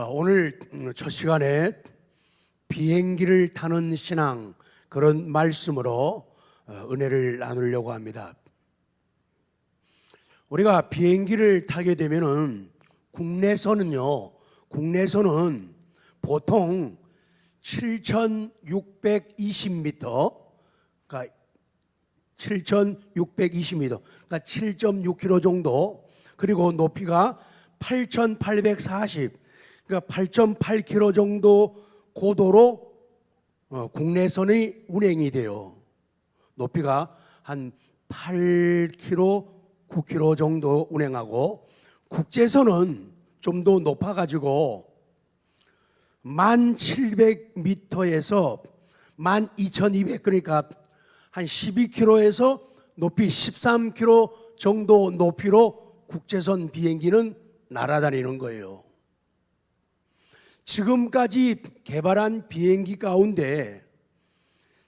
오늘 첫 시간에 비행기를 타는 신앙, 그런 말씀으로 은혜를 나누려고 합니다. 우리가 비행기를 타게 되면은 국내선은 보통 7,620m, 그러니까 7,620m, 그러니까 7.6km 정도, 그리고 높이가 8,840, 그러니까 8.8km 정도 고도로 국내선이 운행이 돼요. 높이가 한 8km, 9km 정도 운행하고, 국제선은 좀 더 높아가지고 1,700m에서 12,200, 그러니까 한 12km에서 높이 13km 정도 높이로 국제선 비행기는 날아다니는 거예요. 지금까지 개발한 비행기 가운데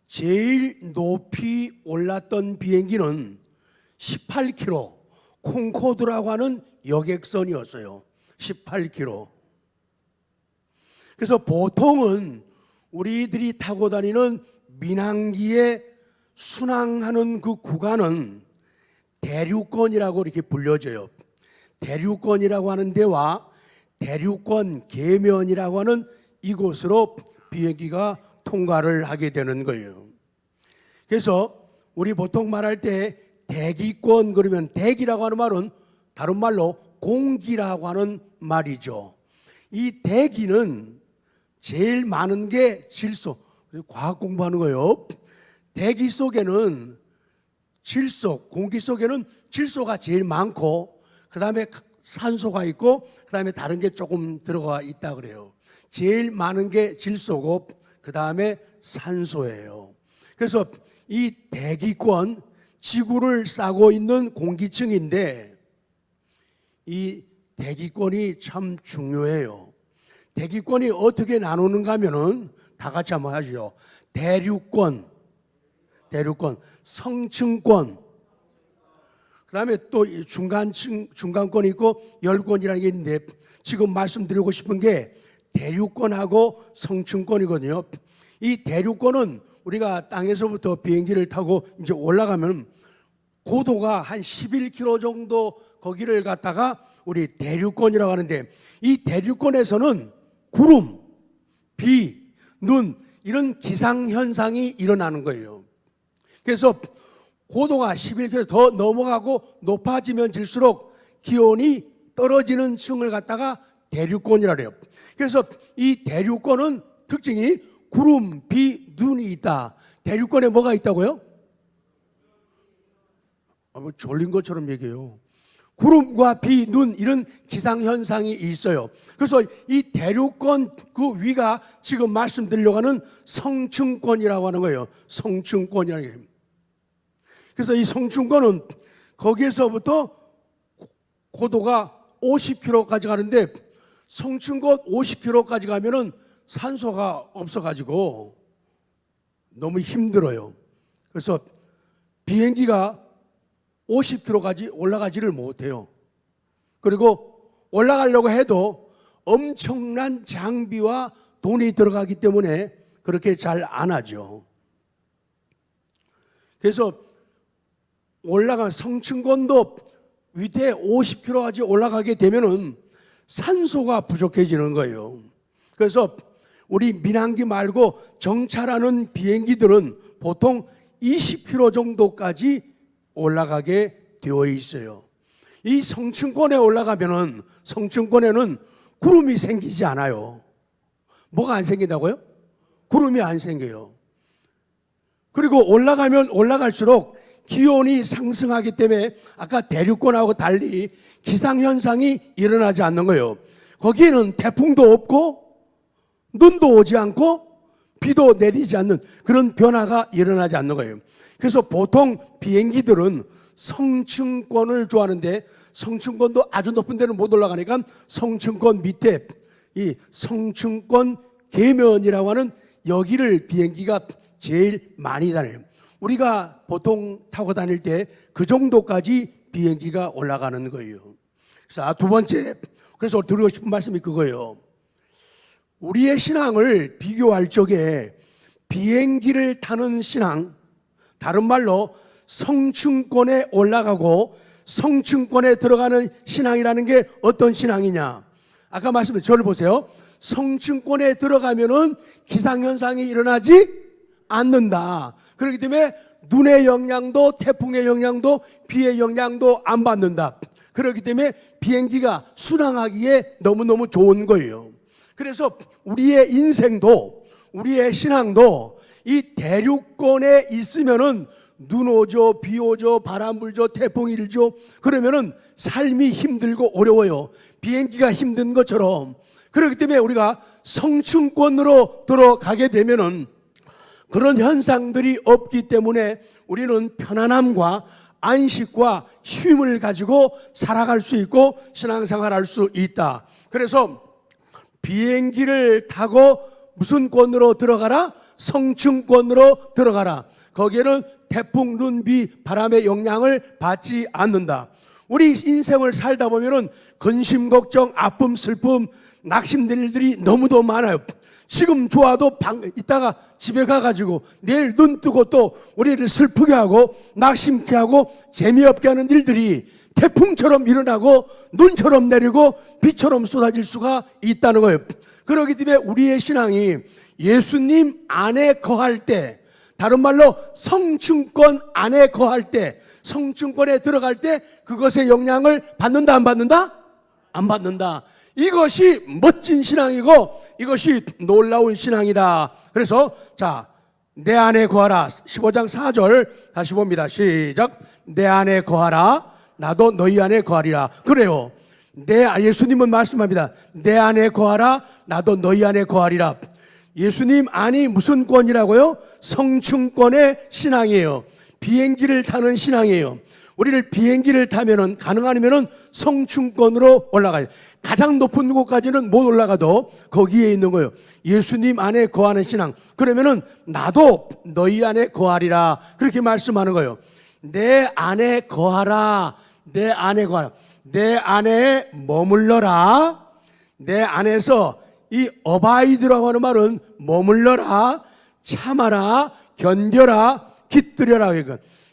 제일 높이 올랐던 비행기는 18km, 콩코드라고 하는 여객선이었어요. 18km. 그래서 보통은 우리들이 타고 다니는 민항기에 순항하는 그 구간은 대륙권이라고 이렇게 불려져요. 대륙권이라고 하는 데와 대륙권 계면이라고 하는 이곳으로 비행기가 통과를 하게 되는 거예요. 그래서 우리 보통 말할 때 대기권, 그러면 대기라고 하는 말은 다른 말로 공기라고 하는 말이죠. 이 대기는 제일 많은 게 질소, 과학 공부하는 거예요. 대기 속에는 질소, 공기 속에는 질소가 제일 많고, 그 다음에 산소가 있고, 그 다음에 다른 게 조금 들어가 있다 그래요. 제일 많은 게 질소고, 그 다음에 산소예요. 그래서 이 대기권, 지구를 싸고 있는 공기층인데, 이 대기권이 참 중요해요. 대기권이 어떻게 나누는가 하면은 다 같이 한번 하죠. 대륙권, 성층권, 그 다음에 또 중간권이 있고 열권이라는 게 있는데, 지금 말씀드리고 싶은 게 대륙권하고 성층권이거든요. 이 대륙권은 우리가 땅에서부터 비행기를 타고 이제 올라가면 고도가 한 11km 정도 거기를 갖다가 우리 대륙권이라고 하는데, 이 대륙권에서는 구름, 비, 눈 이런 기상현상이 일어나는 거예요. 그래서 고도가 11km 더 넘어가고 높아지면 질수록 기온이 떨어지는 층을 갖다가 대륙권이라고 해요. 그래서 이 대륙권은 특징이 구름, 비, 눈이 있다. 대륙권에 뭐가 있다고요? 뭐 졸린 것처럼 얘기해요. 구름과 비, 눈 이런 기상현상이 있어요. 그래서 이 대륙권 그 위가 지금 말씀드리려고 하는 성층권이라고 하는 거예요. 성층권이라는 게. 그래서 이 성층권은 거기에서부터 고도가 50km까지 가는데, 성층권 50km까지 가면은 산소가 없어가지고 너무 힘들어요. 그래서 비행기가 50km까지 올라가지를 못해요. 그리고 올라가려고 해도 엄청난 장비와 돈이 들어가기 때문에 그렇게 잘 안 하죠. 그래서 올라간 성층권도 위에 50km까지 올라가게 되면은 산소가 부족해지는 거예요. 그래서 우리 민항기 말고 정찰하는 비행기들은 보통 20km 정도까지 올라가게 되어 있어요. 이 성층권에 올라가면은, 성층권에는 구름이 생기지 않아요. 뭐가 안 생긴다고요? 구름이 안 생겨요. 그리고 올라가면 올라갈수록 기온이 상승하기 때문에 아까 대륙권하고 달리 기상현상이 일어나지 않는 거예요. 거기에는 태풍도 없고 눈도 오지 않고 비도 내리지 않는 그런 변화가 일어나지 않는 거예요. 그래서 보통 비행기들은 성층권을 좋아하는데, 성층권도 아주 높은 데는 못 올라가니까 성층권 밑에 이 성층권 계면이라고 하는 여기를 비행기가 제일 많이 다녀요. 우리가 보통 타고 다닐 때 그 정도까지 비행기가 올라가는 거예요. 자, 두 번째, 그래서 드리고 싶은 말씀이 그거예요. 우리의 신앙을 비교할 적에 비행기를 타는 신앙, 다른 말로 성층권에 올라가고 성층권에 들어가는 신앙이라는 게 어떤 신앙이냐? 아까 말씀드린 저를 보세요. 성층권에 들어가면은 기상현상이 일어나지 않는다. 그렇기 때문에 눈의 영향도 태풍의 영향도 비의 영향도 안 받는다. 그렇기 때문에 비행기가 순항하기에 너무너무 좋은 거예요. 그래서 우리의 인생도 우리의 신앙도 이 대륙권에 있으면은 눈 오죠, 비 오죠, 바람 불죠, 태풍이 일죠. 그러면은 삶이 힘들고 어려워요. 비행기가 힘든 것처럼. 그렇기 때문에 우리가 성층권으로 들어가게 되면은 그런 현상들이 없기 때문에 우리는 편안함과 안식과 쉼을 가지고 살아갈 수 있고 신앙생활할 수 있다. 그래서 비행기를 타고 무슨 권으로 들어가라? 성층권으로 들어가라. 거기에는 태풍, 눈, 비, 바람의 영향을 받지 않는다. 우리 인생을 살다 보면은 근심, 걱정, 아픔, 슬픔, 낙심될 일들이 너무도 많아요. 지금 좋아도 이따가 집에 가가지고 내일 눈 뜨고 또 우리를 슬프게 하고 낙심케 하고 재미없게 하는 일들이 태풍처럼 일어나고 눈처럼 내리고 비처럼 쏟아질 수가 있다는 거예요. 그렇기 때문에 우리의 신앙이 예수님 안에 거할 때, 다른 말로 성층권 안에 거할 때, 성층권에 들어갈 때 그것의 영향을 받는다 안 받는다? 안 받는다. 이것이 멋진 신앙이고 이것이 놀라운 신앙이다. 그래서 내 안에 거하라. 15장 4절 다시 봅니다. 시작. 내 안에 거하라. 나도 너희 안에 거하리라. 그래요. 예수님은 말씀합니다. 내 안에 거하라. 나도 너희 안에 거하리라. 예수님 안이 무슨 권이라고요? 성층권의 신앙이에요. 비행기를 타는 신앙이에요. 우리를 비행기를 타면은 가능하면은 성층권으로 올라가요. 가장 높은 곳까지는 못 올라가도 거기에 있는 거예요. 예수님 안에 거하는 신앙. 그러면은 나도 너희 안에 거하리라. 그렇게 말씀하는 거예요. 내 안에 거하라. 내 안에 거하라. 내 안에 머물러라. 내 안에서 이 어바이드라고 하는 말은 머물러라, 참아라, 견뎌라, 깃들여라.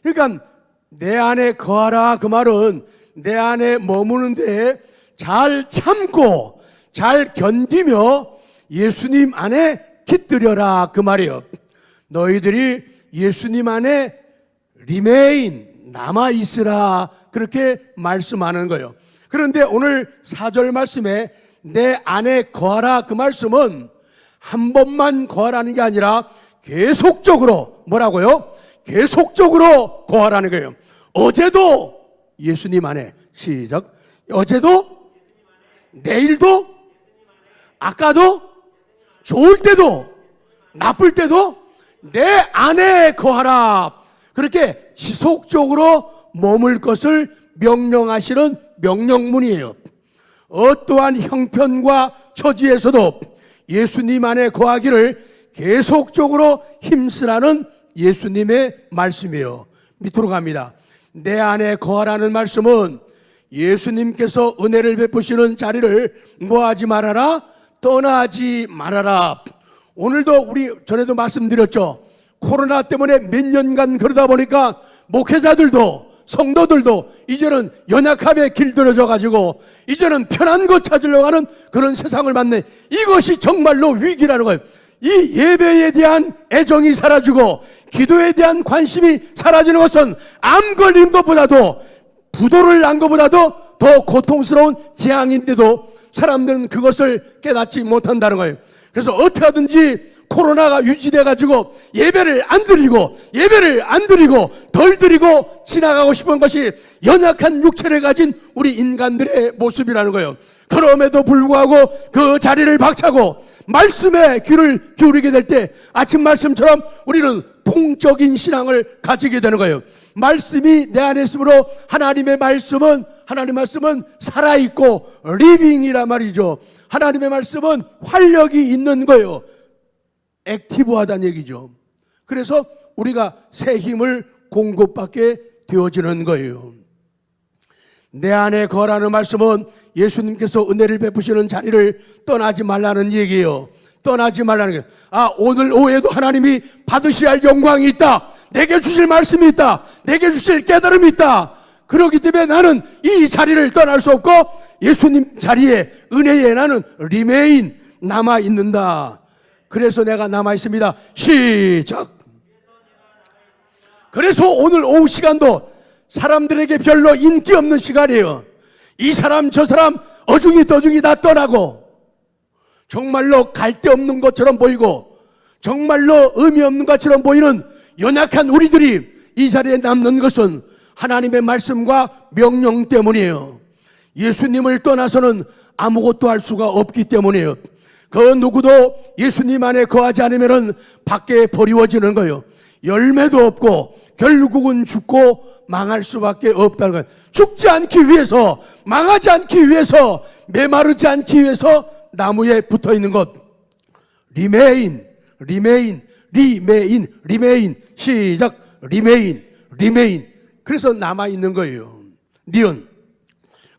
그러니까 내 안에 거하라 그 말은 내 안에 머무는데 잘 참고 잘 견디며 예수님 안에 깃들여라 그 말이에요. 너희들이 예수님 안에 remain 남아있으라 그렇게 말씀하는 거예요. 그런데 오늘 4절 말씀에 내 안에 거하라 그 말씀은 한 번만 거하라는 게 아니라 계속적으로 뭐라고요? 계속적으로 거하라는 거예요. 어제도 예수님 안에 시작. 어제도 내일도 아까도 좋을 때도 나쁠 때도 내 안에 거하라. 그렇게 지속적으로 머물 것을 명령하시는 명령문이에요. 어떠한 형편과 처지에서도 예수님 안에 거하기를 계속적으로 힘쓰라는 예수님의 말씀이에요. 밑으로 갑니다. 내 안에 거하라는 말씀은 예수님께서 은혜를 베푸시는 자리를 뭐하지 말아라? 떠나지 말아라. 오늘도 우리 전에도 말씀드렸죠. 코로나 때문에 몇 년간 그러다 보니까 목회자들도 성도들도 이제는 연약함에 길들여져 가지고 이제는 편한 것 찾으려고 하는 그런 세상을 맞네. 이것이 정말로 위기라는 거예요. 이 예배에 대한 애정이 사라지고 기도에 대한 관심이 사라지는 것은 암 걸린 것보다도 부도를 난 것보다도 더 고통스러운 재앙인데도 사람들은 그것을 깨닫지 못한다는 거예요. 그래서 어떻게 하든지 코로나가 유지돼 가지고 예배를 안 드리고 덜 드리고 지나가고 싶은 것이 연약한 육체를 가진 우리 인간들의 모습이라는 거예요. 그럼에도 불구하고 그 자리를 박차고 말씀에 귀를 기울이게 될 때 아침 말씀처럼 우리는 동적인 신앙을 가지게 되는 거예요. 말씀이 내 안에 있으므로 하나님의 말씀은 살아있고 리빙이란 말이죠. 하나님의 말씀은 활력이 있는 거예요. 액티브하다는 얘기죠. 그래서 우리가 새 힘을 공급받게 되어지는 거예요. 내 안에 거하라는 말씀은 예수님께서 은혜를 베푸시는 자리를 떠나지 말라는 얘기예요. 떠나지 말라는 거예요. 오늘 오후에도 하나님이 받으셔야 할 영광이 있다. 내게 주실 말씀이 있다. 내게 주실 깨달음이 있다. 그렇기 때문에 나는 이 자리를 떠날 수 없고 예수님 자리에, 은혜에 나는 리메인, 남아있는다. 그래서 내가 남아있습니다. 시작. 그래서 오늘 오후 시간도 사람들에게 별로 인기 없는 시간이에요. 이 사람 저 사람 어중이 떠중이 다 떠나고 정말로 갈데 없는 것처럼 보이고 정말로 의미 없는 것처럼 보이는 연약한 우리들이 이 자리에 남는 것은 하나님의 말씀과 명령 때문이에요. 예수님을 떠나서는 아무것도 할 수가 없기 때문이에요. 그 누구도 예수님 안에 거하지 않으면 밖에 버리워지는 거예요. 열매도 없고 결국은 죽고 망할 수밖에 없다는 거예요. 죽지 않기 위해서, 망하지 않기 위해서, 메마르지 않기 위해서 나무에 붙어 있는 것. 리메인, 리메인, 리메인, 리메인. 시작. 리메인, 리메인. 그래서 남아있는 거예요. 니은.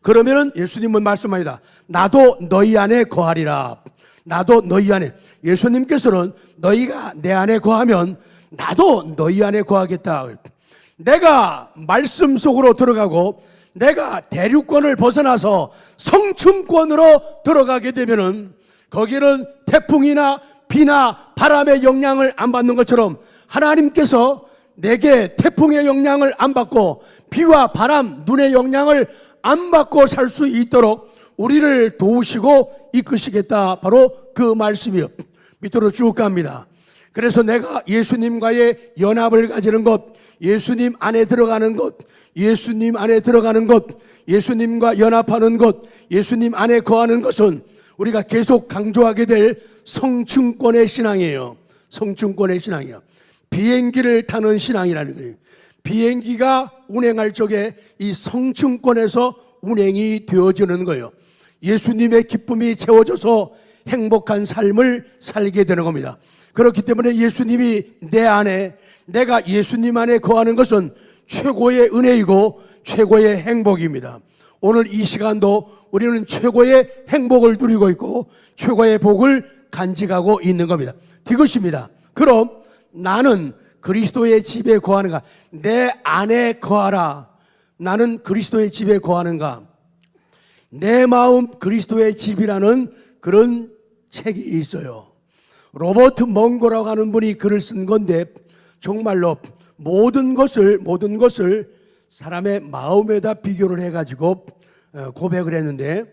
그러면은 예수님은 말씀합니다. 나도 너희 안에 거하리라. 나도 너희 안에. 예수님께서는 너희가 내 안에 거하면 나도 너희 안에 거하겠다. 내가 말씀 속으로 들어가고 내가 대륙권을 벗어나서 성층권으로 들어가게 되면은 거기는 태풍이나 비나 바람의 영향을 안 받는 것처럼 하나님께서 내게 태풍의 영향을 안 받고 비와 바람, 눈의 영향을 안 받고 살 수 있도록 우리를 도우시고 이끄시겠다. 바로 그 말씀이요. 밑으로 쭉 갑니다. 그래서 내가 예수님과의 연합을 가지는 것, 예수님 안에 들어가는 것, 예수님 안에 들어가는 것, 예수님과 연합하는 것, 예수님 안에 거하는 것은 우리가 계속 강조하게 될 성층권의 신앙이에요. 성층권의 신앙이에요. 비행기를 타는 신앙이라는 거예요. 비행기가 운행할 적에 이 성층권에서 운행이 되어지는 거예요. 예수님의 기쁨이 채워져서 행복한 삶을 살게 되는 겁니다. 그렇기 때문에 예수님이 내 안에, 내가 예수님 안에 거하는 것은 최고의 은혜이고 최고의 행복입니다. 오늘 이 시간도 우리는 최고의 행복을 누리고 있고 최고의 복을 간직하고 있는 겁니다. 이것입니다. 그럼 나는 그리스도의 집에 거하는가? 내 안에 거하라. 나는 그리스도의 집에 거하는가? 내 마음 그리스도의 집이라는 그런 책이 있어요. 로버트 멍고라고 하는 분이 글을 쓴 건데 정말로 모든 것을 사람의 마음에다 비교를 해가지고 고백을 했는데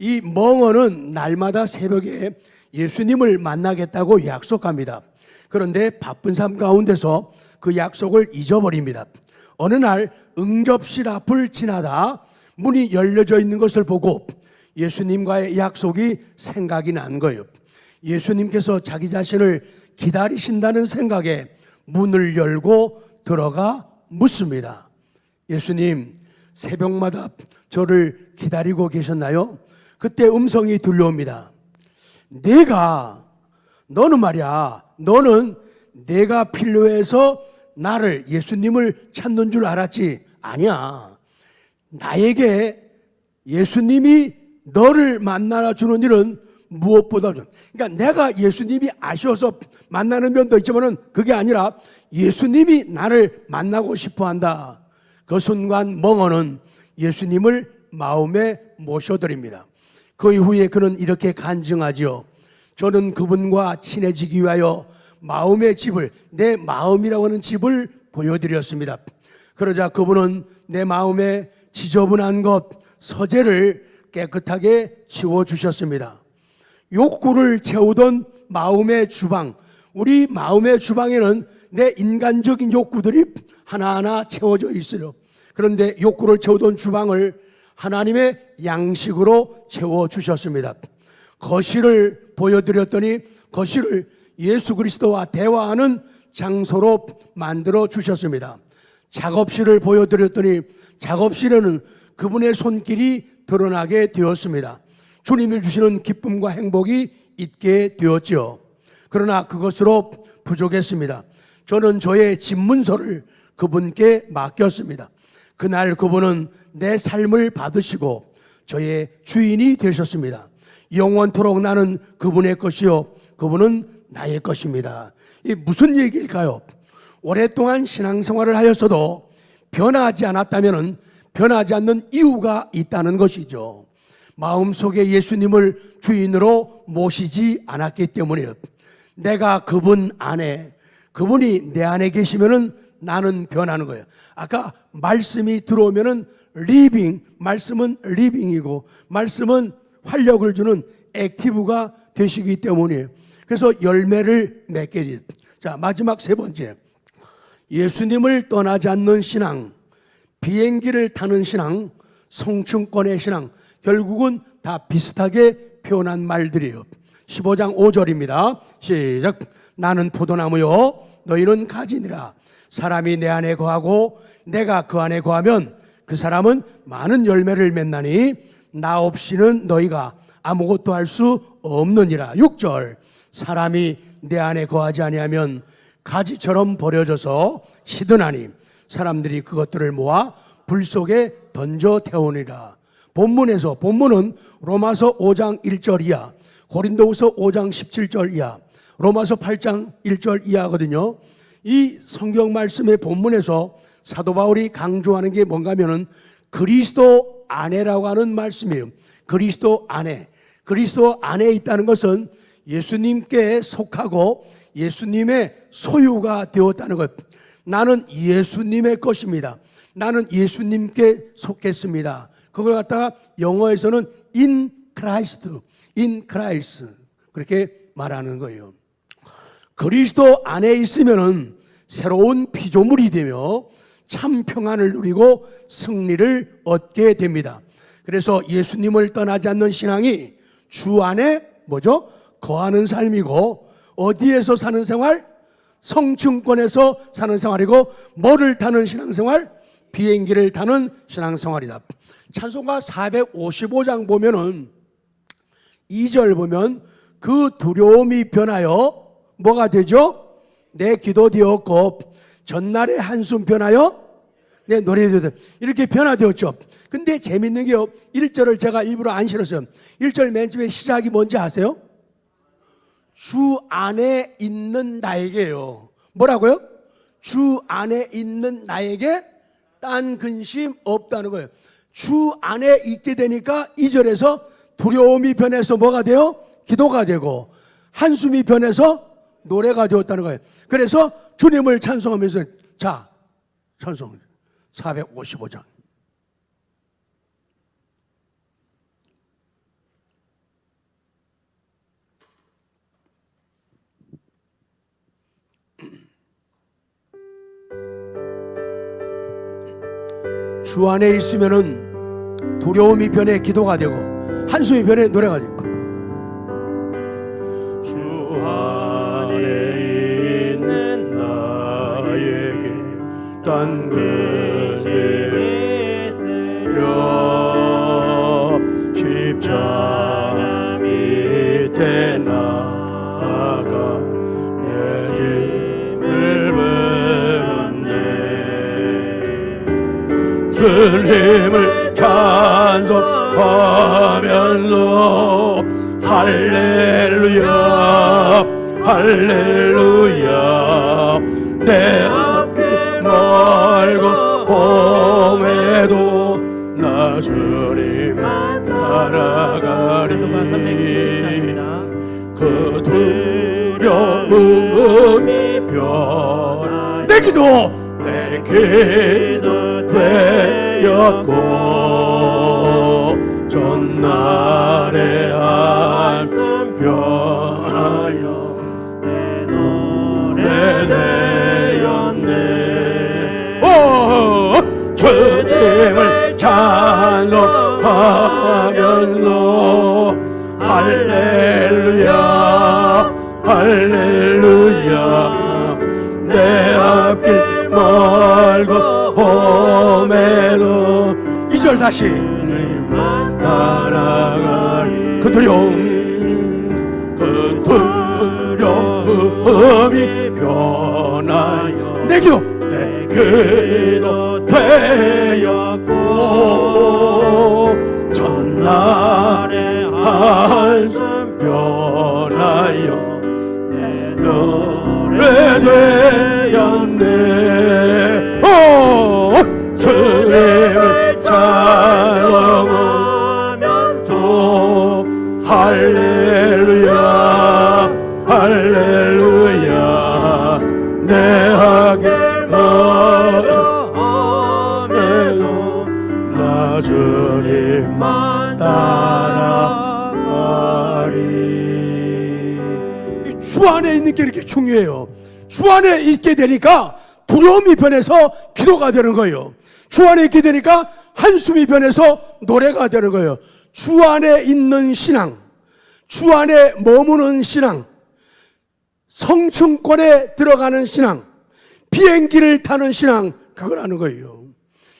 이 멍어는 날마다 새벽에 예수님을 만나겠다고 약속합니다. 그런데 바쁜 삶 가운데서 그 약속을 잊어버립니다. 어느 날 응접실 앞을 지나다 문이 열려져 있는 것을 보고 예수님과의 약속이 생각이 난 거예요. 예수님께서 자기 자신을 기다리신다는 생각에 문을 열고 들어가 묻습니다. 예수님, 새벽마다 저를 기다리고 계셨나요? 그때 음성이 들려옵니다. 너는 말이야, 너는 내가 필요해서 나를, 예수님을 찾는 줄 알았지? 아니야. 나에게 예수님이 너를 만나라 주는 일은 무엇보다, 그러니까 내가 예수님이 아쉬워서 만나는 면도 있지만은 그게 아니라 예수님이 나를 만나고 싶어 한다. 그 순간 멍어는 예수님을 마음에 모셔드립니다. 그 이후에 그는 이렇게 간증하지요. 저는 그분과 친해지기 위하여 마음의 집을, 내 마음이라고 하는 집을 보여드렸습니다. 그러자 그분은 내 마음에 지저분한 것, 서재를 깨끗하게 치워주셨습니다. 욕구를 채우던 마음의 주방, 우리 마음의 주방에는 내 인간적인 욕구들이 하나하나 채워져 있어요. 그런데 욕구를 채우던 주방을 하나님의 양식으로 채워주셨습니다. 거실을 보여드렸더니 거실을 예수 그리스도와 대화하는 장소로 만들어 주셨습니다. 작업실을 보여드렸더니 작업실에는 그분의 손길이 드러나게 되었습니다. 주님이 주시는 기쁨과 행복이 있게 되었죠. 그러나 그것으로 부족했습니다. 저는 저의 집문서를 그분께 맡겼습니다. 그날 그분은 내 삶을 받으시고 저의 주인이 되셨습니다. 영원토록 나는 그분의 것이요 그분은 나의 것입니다. 이게 무슨 얘기일까요? 오랫동안 신앙생활을 하였어도 변하지 않았다면 변하지 않는 이유가 있다는 것이죠. 마음속에 예수님을 주인으로 모시지 않았기 때문이에요. 내가 그분 안에, 그분이 내 안에 계시면은 나는 변하는 거예요. 아까 말씀이 들어오면은 리빙, 말씀은 리빙이고 말씀은 활력을 주는 액티브가 되시기 때문이에요. 그래서 열매를 맺게 돼요. 자, 마지막 세 번째, 예수님을 떠나지 않는 신앙, 비행기를 타는 신앙, 성층권의 신앙, 결국은 다 비슷하게 표현한 말들이에요. 15장 5절입니다. 시작. 나는 포도나무요 너희는 가지니라. 사람이 내 안에 거하고 내가 그 안에 거하면 그 사람은 많은 열매를 맺나니 나 없이는 너희가 아무것도 할 수 없느니라. 6절. 사람이 내 안에 거하지 아니하면 가지처럼 버려져서 시드나니 사람들이 그것들을 모아 불 속에 던져 태우니라. 본문은 로마서 5장 1절 이하, 고린도후서 5장 17절 이하, 로마서 8장 1절 이하거든요. 이 성경 말씀의 본문에서 사도 바울이 강조하는 게 뭔가 하면은 그리스도 안에라고 하는 말씀이에요. 그리스도 안에. 그리스도 안에 있다는 것은 예수님께 속하고 예수님의 소유가 되었다는 것. 나는 예수님의 것입니다. 나는 예수님께 속했습니다. 그걸 갖다가 영어에서는 in Christ 그렇게 말하는 거예요. 그리스도 안에 있으면은 새로운 피조물이 되며 참 평안을 누리고 승리를 얻게 됩니다. 그래서 예수님을 떠나지 않는 신앙이 주 안에 뭐죠? 거하는 삶이고, 어디에서 사는 생활? 성층권에서 사는 생활이고, 뭐를 타는 신앙생활? 비행기를 타는 신앙생활이다. 찬송가 455장 보면은 2절 보면 그 두려움이 변하여 뭐가 되죠? 내 기도 되었고 전날의 한숨 변하여 내 노래 되었다. 이렇게 변화되었죠. 근데 재밌는 게요, 1절을 제가 일부러 안 실었어요. 1절 맨 처음에 시작이 뭔지 아세요? 주 안에 있는 나에게요. 뭐라고요? 주 안에 있는 나에게 딴 근심 없다는 거예요. 주 안에 있게 되니까 2절에서 두려움이 변해서 뭐가 돼요? 기도가 되고, 한숨이 변해서 노래가 되었다는 거예요. 그래서 주님을 찬송하면서, 자, 찬송 455장. 주 안에 있으면은 두려움이 변해 기도가 되고, 한숨이 변해 노래가 되고. 주 안에 있는 나에게 딴 그지려 십자가 밑에 나아가 내 짐을 물었네. 주님을 찬송하면서 할렐루야 할렐루야 내 앞길 멀고 봄에도 나 주님만 따라가리. 그 두려움이 변 내 기도 되었고 전날의 한숨 변하여 내 노래 되었네. 오 주님을 찬송하면서 할렐루야 할렐루야 내 앞길 멀고 봄에도 2절 다시 따라갈 그 두려움이 변하여 내 기도 되었고 떠나요 내 노래 되었네. 주님을 찬양하면서 할렐루야 할렐루야 내 하길 하면서 나 주님만 따라가리. 주 안에 있는 게 이렇게 중요해요. 주 안에 있게 되니까 두려움이 변해서 기도가 되는 거예요. 주 안에 있게 되니까 한숨이 변해서 노래가 되는 거예요. 주 안에 있는 신앙, 주 안에 머무는 신앙, 성층권에 들어가는 신앙, 비행기를 타는 신앙, 그걸 하는 거예요.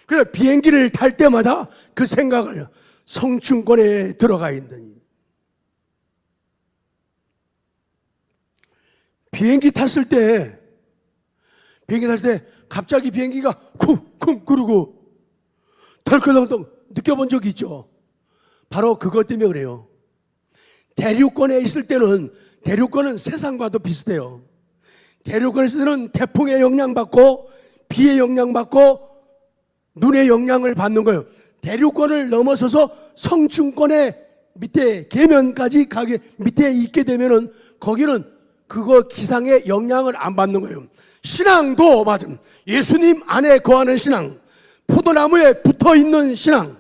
그래서 비행기를 탈 때마다 그 생각을 해요. 성층권에 들어가 있는. 비행기 탔을 때 갑자기 비행기가 쿵쿵 그러고 덜컹덜컹 느껴본 적이 있죠. 바로 그것 때문에 그래요. 대륙권에 있을 때는 대륙권은 세상과도 비슷해요. 대륙권에 있을 때는 태풍의 영향받고 비의 영향받고 눈의 영향을 받는 거예요. 대륙권을 넘어서서 성층권의 밑에 계면까지 가게 밑에 있게 되면은 거기는 그거 기상의 영향을 안 받는 거예요. 신앙도 맞아. 예수님 안에 거하는 신앙, 포도나무에 붙어 있는 신앙,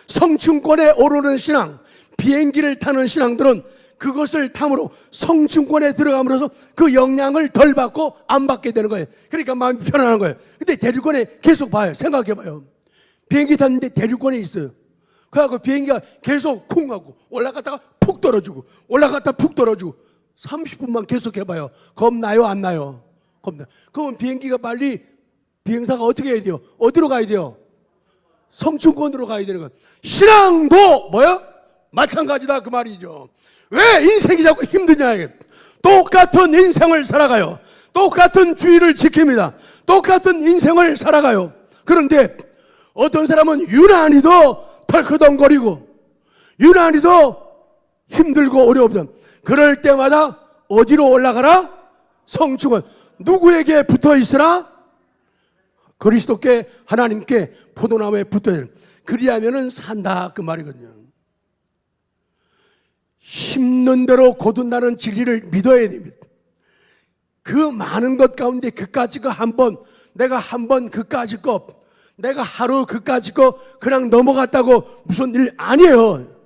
성층권에 오르는 신앙, 비행기를 타는 신앙들은 그것을 탐으로 성층권에 들어감으로써 그 영향을 덜 받고 안 받게 되는 거예요. 그러니까 마음이 편안한 거예요. 근데 대륙권에 계속 봐요. 생각해 봐요. 비행기 탔는데 대륙권에 있어요. 그래갖고 비행기가 계속 쿵 하고 올라갔다가 푹 떨어지고 올라갔다가 푹 떨어지고 30분만 계속 해봐요. 겁나요? 안 나요? 겁나. 그러면 비행기가 빨리 비행사가 어떻게 해야 돼요? 어디로 가야 돼요? 성층권으로 가야 되는 거예요. 신앙도 뭐요? 마찬가지다 그 말이죠. 왜 인생이 자꾸 힘드냐. 똑같은 인생을 살아가요. 똑같은 주의를 지킵니다. 똑같은 인생을 살아가요. 그런데 어떤 사람은 유난히도 덜커덩거리고 유난히도 힘들고 어려웠다. 그럴 때마다 어디로 올라가라? 성층권. 누구에게 붙어 있으라? 그리스도께 하나님께 포도나무에 붙어 있으라. 그리하면은 산다 그 말이거든요. 심는 대로 거둔다는 진리를 믿어야 됩니다. 그 많은 것 가운데 그까짓 거 내가 한 번 그까짓 거 내가 하루 그까짓 거 그냥 넘어갔다고 무슨 일 아니에요.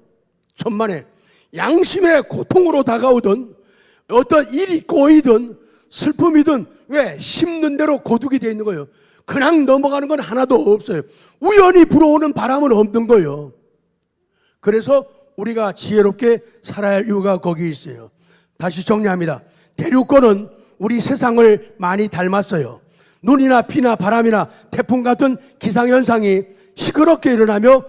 천만에 양심의 고통으로 다가오든 어떤 일이 꼬이든 슬픔이든 왜 심는 대로 거두게 돼 있는 거예요. 그냥 넘어가는 건 하나도 없어요. 우연히 불어오는 바람은 없는 거예요. 그래서 우리가 지혜롭게 살아야 할 이유가 거기 있어요. 다시 정리합니다. 대륙권은 우리 세상을 많이 닮았어요. 눈이나 비나 바람이나 태풍 같은 기상현상이 시끄럽게 일어나며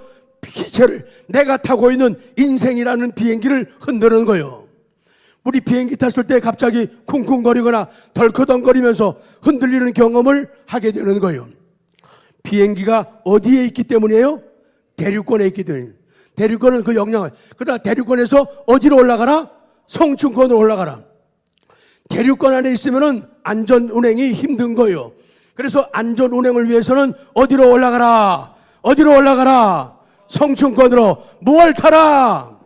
기체를 내가 타고 있는 인생이라는 비행기를 흔드는 거예요. 우리 비행기 탔을 때 갑자기 쿵쿵거리거나 덜커덩거리면서 흔들리는 경험을 하게 되는 거예요. 비행기가 어디에 있기 때문이에요? 대륙권에 있기 때문에. 대륙권은 그 영향을. 그러나 대륙권에서 어디로 올라가라? 성층권으로 올라가라. 대륙권 안에 있으면은 안전 운행이 힘든 거예요. 그래서 안전 운행을 위해서는 어디로 올라가라? 어디로 올라가라? 성층권으로. 뭘 타라?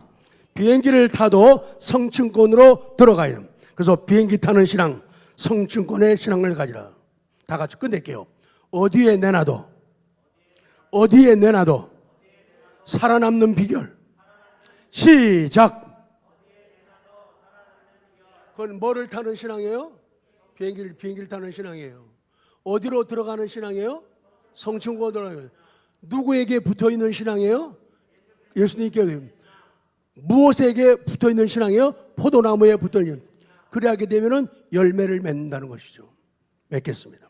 비행기를 타도 성층권으로 들어가요. 그래서 비행기 타는 신앙, 성층권의 신앙을 가지라. 다 같이 끝낼게요. 어디에 내놔도 살아남는 비결. 시작. 그건 뭐를 타는 신앙이에요? 비행기를 타는 신앙이에요. 어디로 들어가는 신앙이에요? 성층권으로 들어가요. 누구에게 붙어있는 신앙이에요? 예수님께. 무엇에게 붙어있는 신앙이에요? 포도나무에 붙어있는. 그래야 하게 되면 열매를 맺는다는 것이죠. 맺겠습니다.